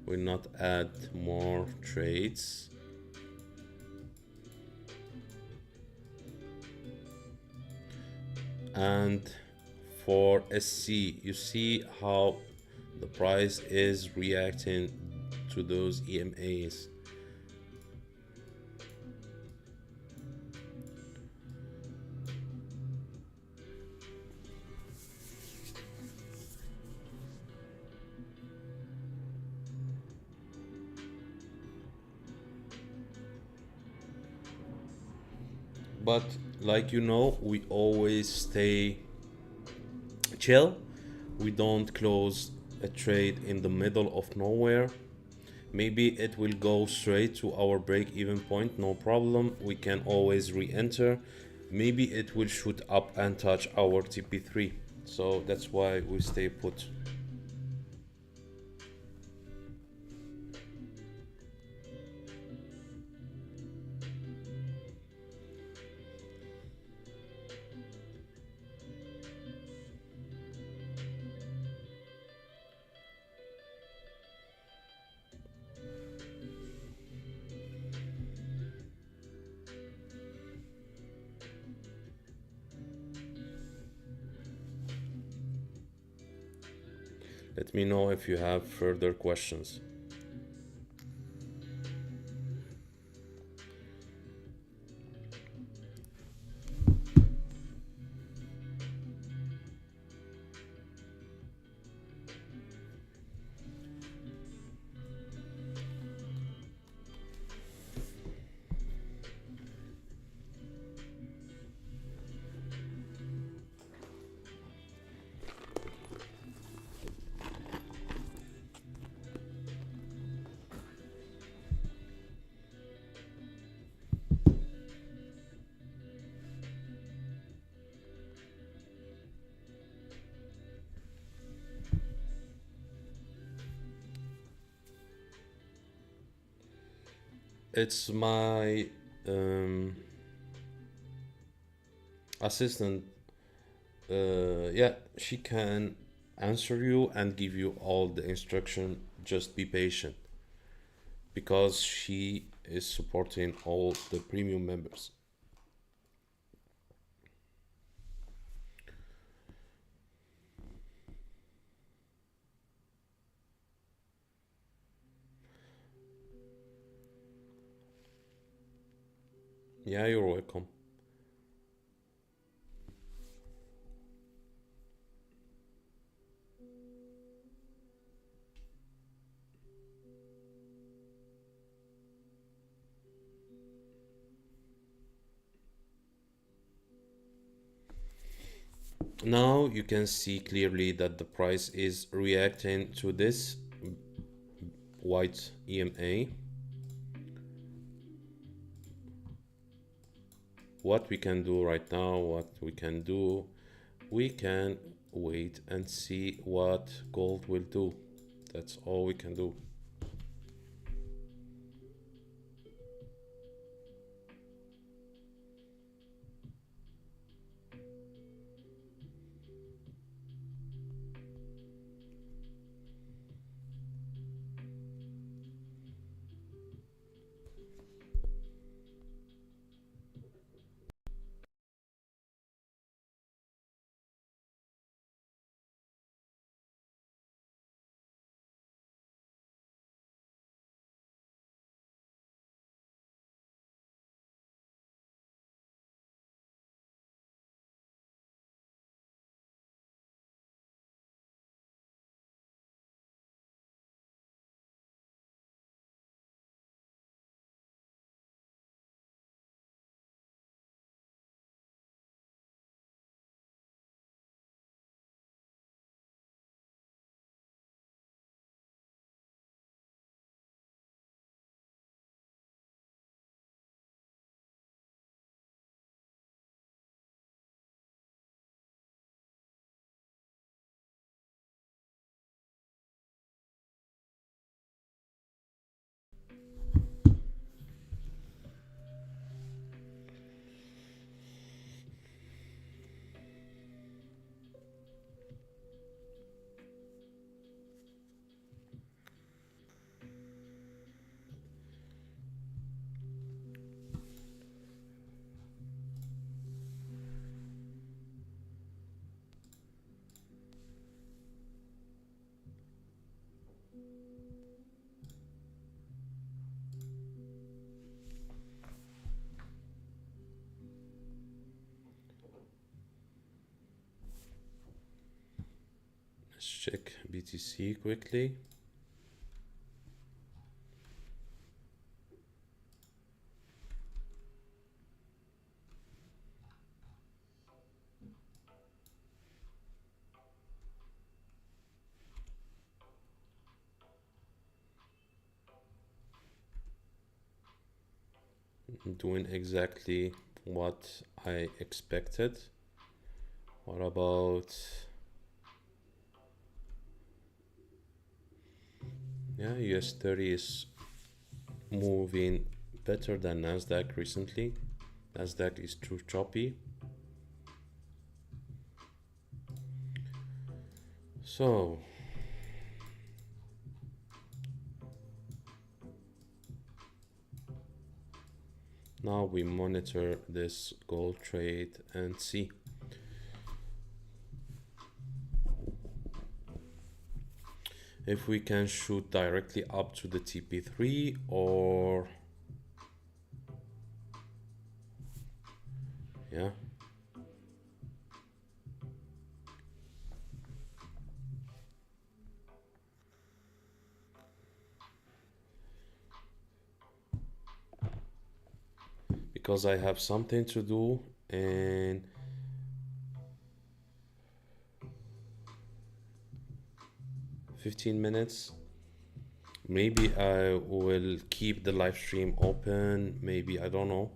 Will not add more trades. And for SC, you see how the price is reacting to those EMAs. But like you know, we always stay chill. We don't close a trade in the middle of nowhere. Maybe it will go straight to our break even point, no problem. We can always re-enter. Maybe it will shoot up and touch our TP3. So that's why we stay put. Let me know if you have further questions. It's my assistant. Yeah, she can answer you and give you all the instruction. Just be patient because she is supporting all the premium members. Yeah, you're welcome. Now you can see clearly that the price is reacting to this white EMA. What we can do right now, we can wait and see what gold will do. That's all we can do. Let's check BTC quickly. Doing exactly what I expected. What about, yeah, US30 is moving better than Nasdaq recently. Nasdaq is too choppy. So now we monitor this gold trade and see if we can shoot directly up to the TP3 or, yeah. Because I have something to do and $15. Maybe I will keep the live stream open. Maybe, I don't know.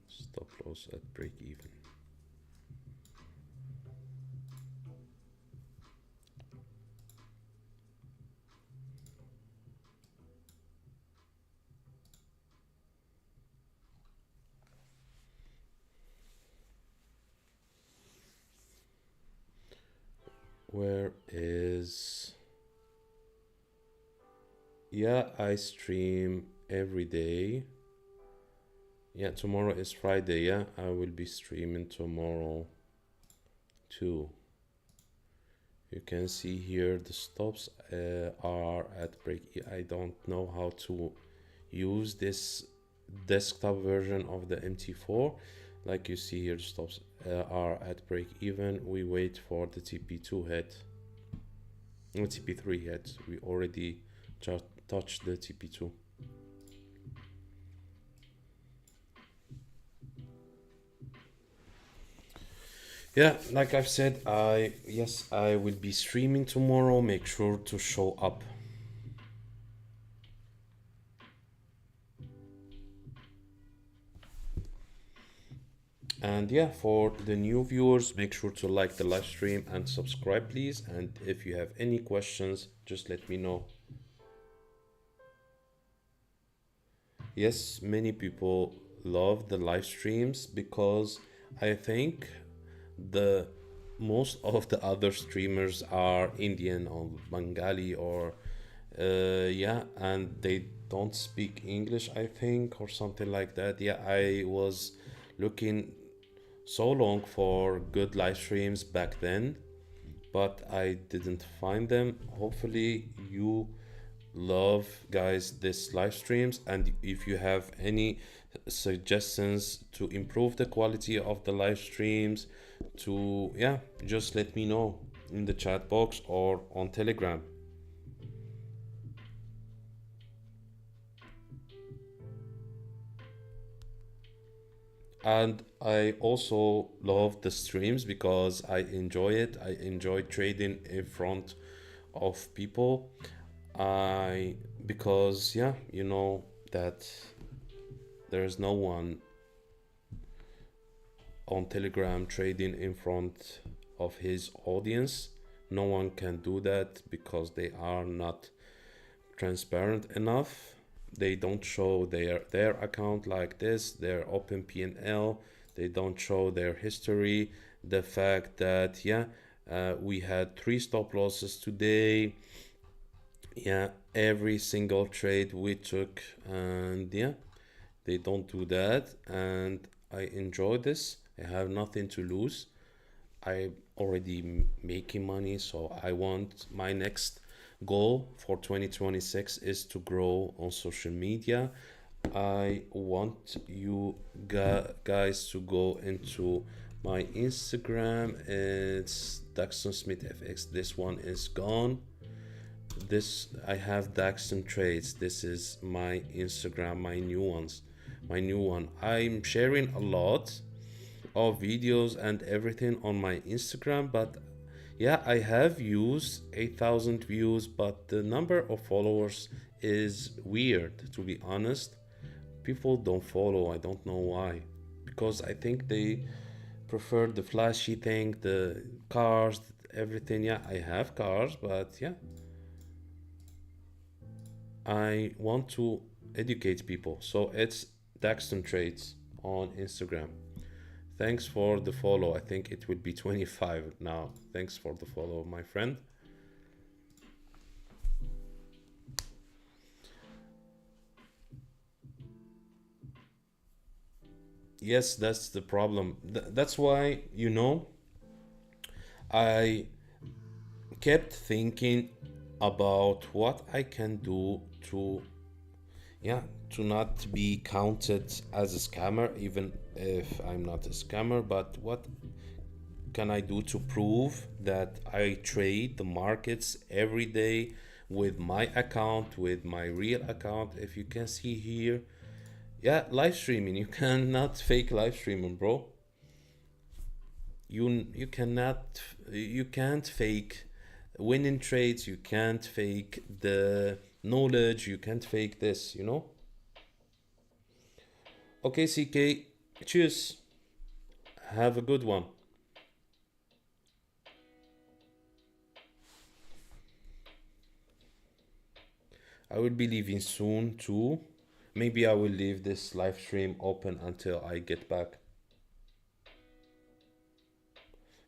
Stop loss at break even. Where is... Yeah, I stream every day. Yeah, tomorrow is Friday. Yeah, I will be streaming tomorrow too. You can see here the stops are at break. I don't know how to use this desktop version of the MT4. Like you see here, the stops are at break even. We wait for the TP2 hit, no, TP3 hit. We already just touched the TP2. Yeah, like I've said, yes, I will be streaming tomorrow. Make sure to show up. And yeah, for the new viewers, make sure to like the live stream and subscribe, please. And if you have any questions, just let me know. Yes, many people love the live streams because I think the most of the other streamers are Indian or Bengali or yeah, and they don't speak English, I think, or something like that. Yeah, I was looking so long for good live streams back then, but I didn't find them. Hopefully you love, guys, this live streams, and if you have any suggestions to improve the quality of the live streams, to yeah, just let me know in the chat box or on Telegram. And I also love the streams because I enjoy it. I enjoy trading in front of people. I Because yeah, you know that there's no one on Telegram trading in front of his audience. No one can do that because they are not transparent enough. They don't show their account like this, their open P&L. They don't show their history. The fact that yeah, we had 3 stop losses today. Yeah, every single trade we took, and yeah, they don't do that. And I enjoy this. I have nothing to lose. I already making money, so I want my next goal for 2026 is to grow on social media. I want you guys to go into my Instagram. It's Daxton Smith FX. This one is gone. This I have Daxton Trades. This is my Instagram, my new one. I'm sharing a lot of videos and everything on my Instagram, but yeah, I have used 8,000 views, but the number of followers is weird, to be honest. People don't follow. I don't know why, because I think they prefer the flashy thing, the cars, everything. Yeah, I have cars, but yeah, I want to educate people. So it's Daxton Trades on Instagram. Thanks for the follow. I think it will be 25 now. Thanks for the follow, my friend. Yes, that's the problem. That's why, you know, I kept thinking about what I can do to, yeah, to not be counted as a scammer, even if I'm not a scammer. But what can I do to prove that I trade the markets every day with my account, with my real account? If you can see here, yeah, live streaming. You cannot fake live streaming, bro. You cannot, you can't fake winning trades. You can't fake the knowledge. You can't fake this. You know. Okay, CK. Cheers. Have a good one. I will be leaving soon too. Maybe I will leave this live stream open until I get back.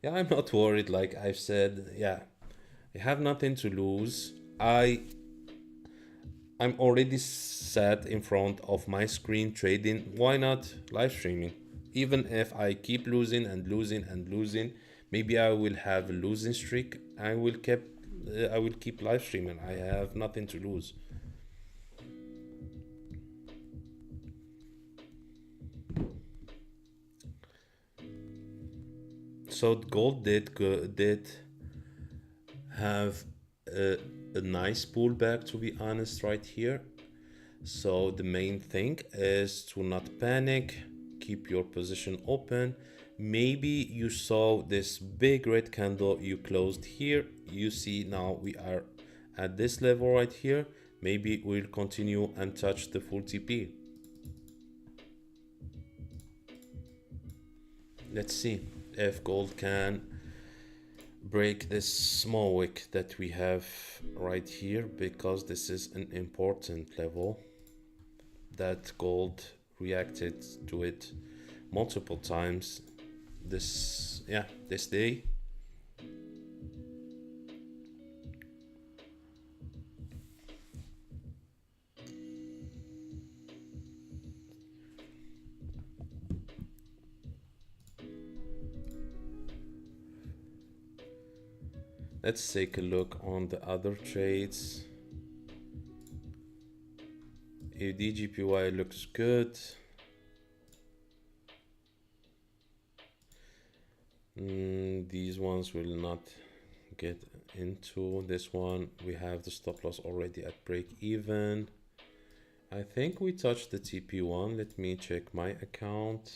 Yeah, I'm not worried. Like I've said, yeah, I have nothing to lose. I'm already sat in front of my screen trading. Why not live streaming? Even if I keep losing and losing and losing, maybe I will have a losing streak. I will keep live streaming. I have nothing to lose. So gold did have a nice pullback, to be honest, right here. So the main thing is to not panic, keep your position open. Maybe you saw this big red candle, you closed here. You see now we are at this level right here. Maybe we'll continue and touch the full TP. Let's see if gold can break this small wick that we have right here, because this is an important level that gold reacted to it multiple times this day. Let's take a look on the other trades. USDJPY looks good. These ones will not get into this one. We have the stop loss already at break even. I think we touched the TP1. Let me check my account.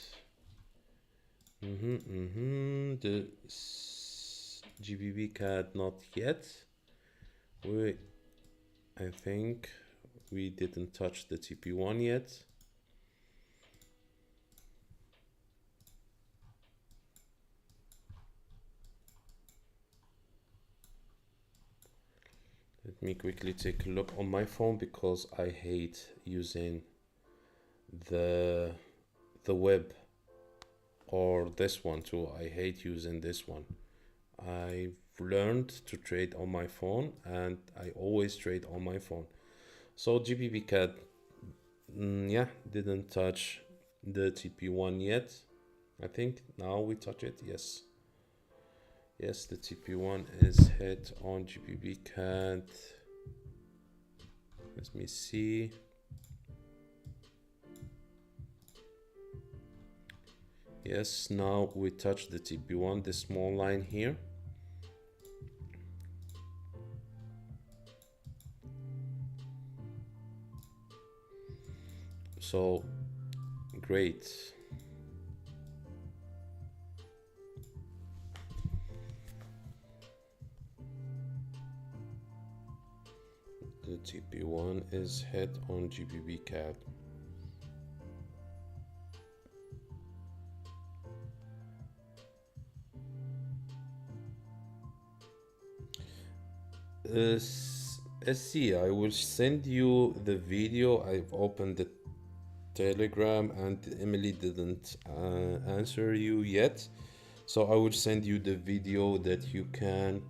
The GBPCAD not yet. I think we didn't touch the TP1 yet. Let me quickly take a look on my phone, because I hate using the web, or this one too. I hate using this one. I've learned to trade on my phone, and I always trade on my phone. So GBPCAD, didn't touch the TP1 yet. I think now we touch it. Yes, the TP1 is hit on GBPCAD. Let me see. Yes, now we touch the TP1, the small line here. So great. The TP1 is hit on GBPCAD. SC, I will send you the video. I've opened the Telegram and Emily didn't answer you yet, so I will send you the video that you can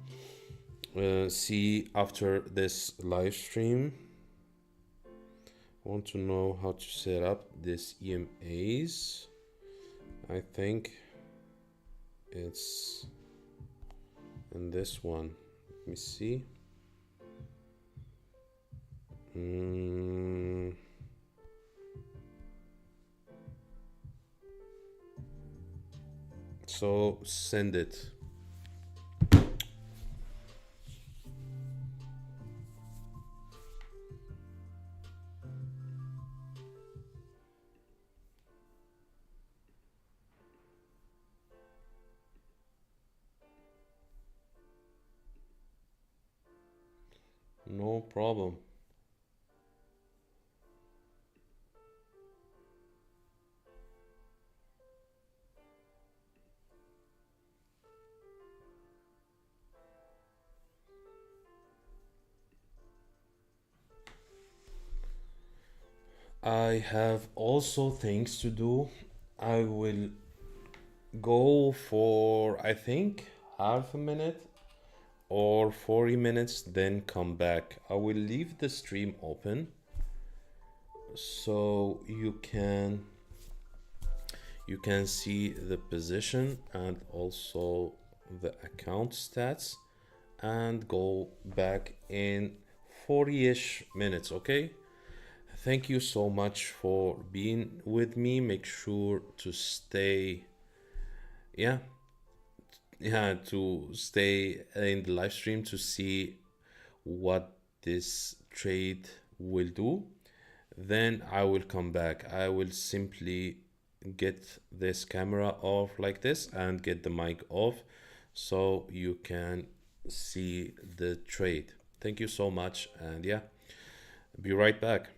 see after this live stream. I want to know how to set up this EMAs. I think it's in this one. Let me see. So send it. No problem. I have also things to do. I will go for, I think, half a minute. or 40 minutes, then come back. I will leave the stream open so you can see the position and also the account stats, and go back in 40-ish minutes. Okay, thank you so much for being with me. Make sure to stay to stay in the live stream to see what this trade will do. Then I will come back. I will simply get this camera off like this and get the mic off so you can see the trade. Thank you so much, and yeah, be right back.